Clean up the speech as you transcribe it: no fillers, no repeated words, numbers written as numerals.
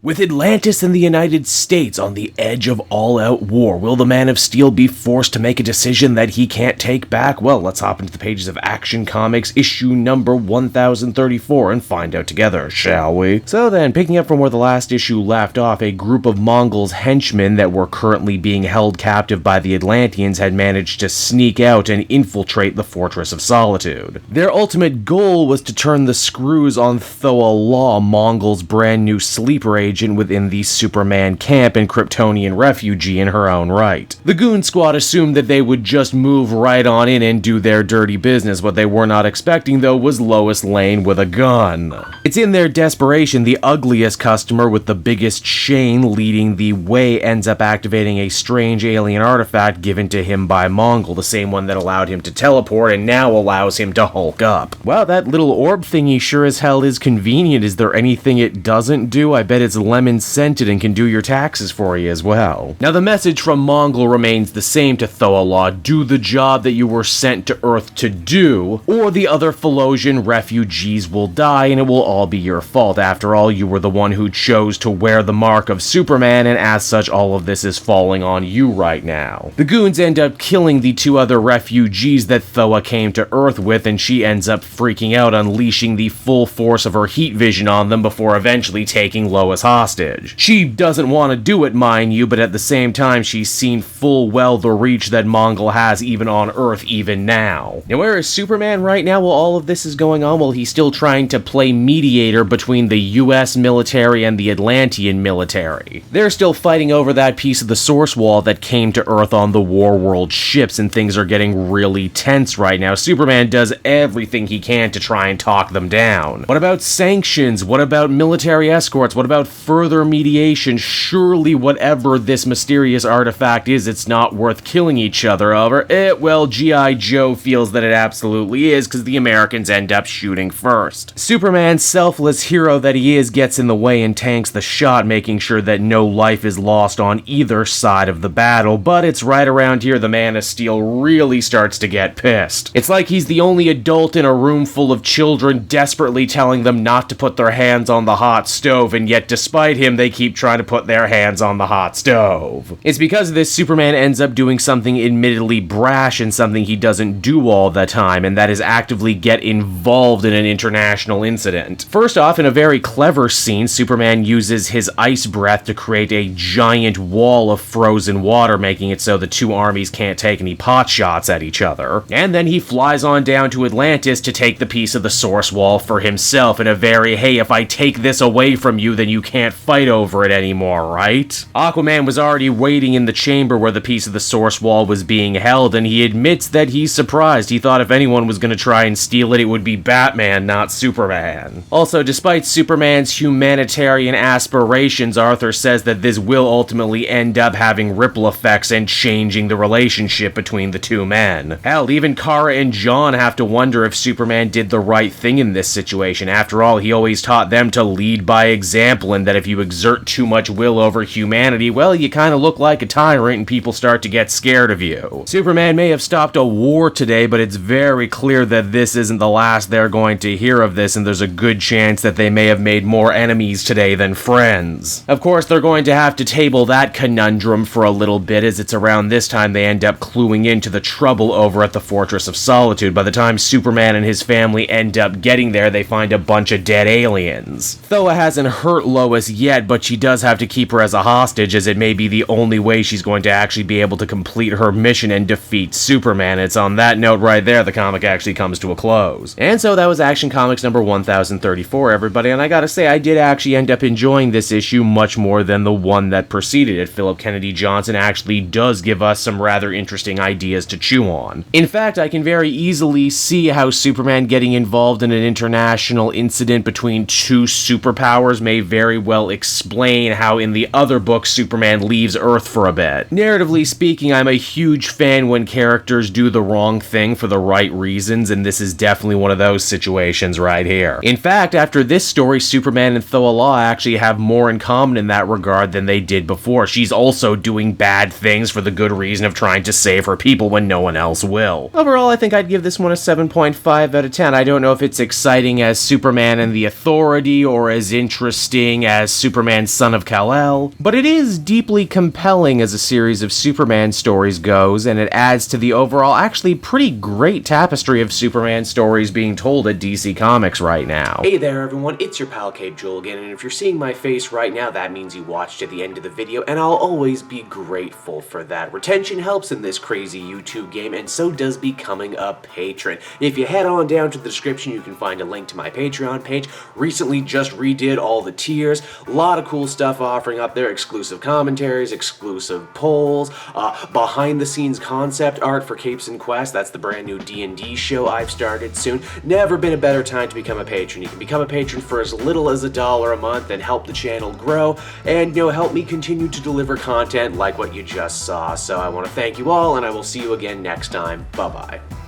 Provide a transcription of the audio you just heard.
With Atlantis and the United States on the edge of all-out war, will the Man of Steel be forced to make a decision that he can't take back? Well, let's hop into the pages of Action Comics issue number 1034 and find out together, shall we? So then, picking up from where the last issue left off, a group of Mongols henchmen that were currently being held captive by the Atlanteans had managed to sneak out and infiltrate the Fortress of Solitude. Their ultimate goal was to turn the screws on Thao-La, Mongol's brand new sleeper agent within the Superman camp and Kryptonian refugee in her own right. The Goon Squad assumed that they would just move right on in and do their dirty business. What they were not expecting, though, was Lois Lane with a gun. It's in their desperation, the ugliest customer with the biggest chain leading the way ends up activating a strange alien artifact given to him by Mongol, the same one that allowed him to teleport and now allows him to Hulk up. Wow, that little orb thingy sure as hell is convenient. Is there anything it doesn't do? I bet it's lemon scented and can do your taxes for you as well. Now the message from Mongol remains the same to Thao-La: do the job that you were sent to Earth to do, or the other Philosian refugees will die and it will all be your fault. After all, you were the one who chose to wear the mark of Superman, and as such all of this is falling on you right now. The goons end up killing the two other refugees that Thao-La came to Earth with, and she ends up freaking out, unleashing the full force of her heat vision on them before eventually taking Lois hostage. She doesn't want to do it, mind you, but at the same time she's seen full well the reach that Mongol has even on Earth even now. Now where is Superman right now while all of this is going on? Well, he's still trying to play mediator between the US military and the Atlantean military. They're still fighting over that piece of the source wall that came to Earth on the War World ships, and things are getting really tense right now. Superman does everything he can to try and talk them down. What about sanctions? What about military escorts? What about further mediation? Surely whatever this mysterious artifact is, it's not worth killing each other over. Well, G.I. Joe feels that it absolutely is, because the Americans end up shooting first. Superman, selfless hero that he is, gets in the way and tanks the shot, making sure that no life is lost on either side of the battle, but it's right around here the Man of Steel really starts to get pissed. It's like he's the only adult in a room full of children desperately telling them not to put their hands on the hot stove, and yet despite him they keep trying to put their hands on the hot stove. It's because of this Superman ends up doing something admittedly brash and something he doesn't do all the time, and that is actively get involved in an international incident. First off, in a very clever scene, Superman uses his ice breath to create a giant wall of frozen water, making it so the two armies can't take any pot shots at each other. And then he flies on down to Atlantis to take the piece of the source wall for himself in a very, hey, if I take this away from you, then you can't fight over it anymore, right? Aquaman was already waiting in the chamber where the piece of the source wall was being held, and he admits that he's surprised. He thought if anyone was going to try and steal it, it would be Batman, not Superman. Also, despite Superman's humanitarian aspirations, Arthur says that this will ultimately end up having ripple effects and changing the relationship between the two men. Hell, even Kara and John have to wonder if Superman did the right thing in this situation. After all, he always taught them to lead by example, and that if you exert too much will over humanity, well, you kind of look like a tyrant and people start to get scared of you. Superman may have stopped a war today, but it's very clear that this isn't the last they're going to hear of this, and there's a good chance that they may have made more enemies today than friends. Of course, they're going to have to table that conundrum for a little bit, as it's around this time they end up cluing into the trouble over at the Fortress of Solitude. By the time Superman and his family end up getting there, they find a bunch of dead aliens. Thao-La hasn't hurt Lois yet, but she does have to keep her as a hostage, as it may be the only way she's going to actually be able to complete her mission and defeat Superman. It's on that note right there the comic actually comes to a close. And so that was Action Comics number 1034, everybody, and I gotta say, I did actually end up enjoying this issue much more than the one that preceded it. Philip Kennedy Johnson actually does give us some rather interesting ideas to chew on. In fact, I can very easily see how Superman getting involved in an international incident between two superpowers may very well explain how in the other book Superman leaves Earth for a bit. Narratively speaking, I'm a huge fan when characters do the wrong thing for the right reasons, and this is definitely one of those situations right here. In fact, after this story, Superman and Thao-La actually have more in common in that regard than they did before. She's also doing bad things for the good reason of trying to save her people when no one else will. Overall, I think I'd give this one a 7.5 out of 10. I don't know if it's exciting as Superman and the Authority, or as interesting as Superman Son of Kal-El, but it is deeply compelling as a series of Superman stories goes, and it adds to the overall actually pretty great tapestry of Superman stories being told at DC Comics right now. Hey there everyone, it's your pal Cape Joel again, and if you're seeing my face right now, that means you watched to the end of the video, and I'll always be grateful for that. Retention helps in this crazy YouTube game, and so does becoming a patron. If you head on down to the description, you can find a link to my Patreon page. Recently just redid all the tiers, a lot of cool stuff offering up there, exclusive commentaries, exclusive polls, behind the scenes concept art for Capes and Quest. That's the brand new D&D show I've started soon. Never been a better time to become a patron. You can become a patron for as little as $1 a month and help the channel grow, and help me continue to deliver content like what you just saw. So I want to thank you all, and I will see you again next time. Bye bye.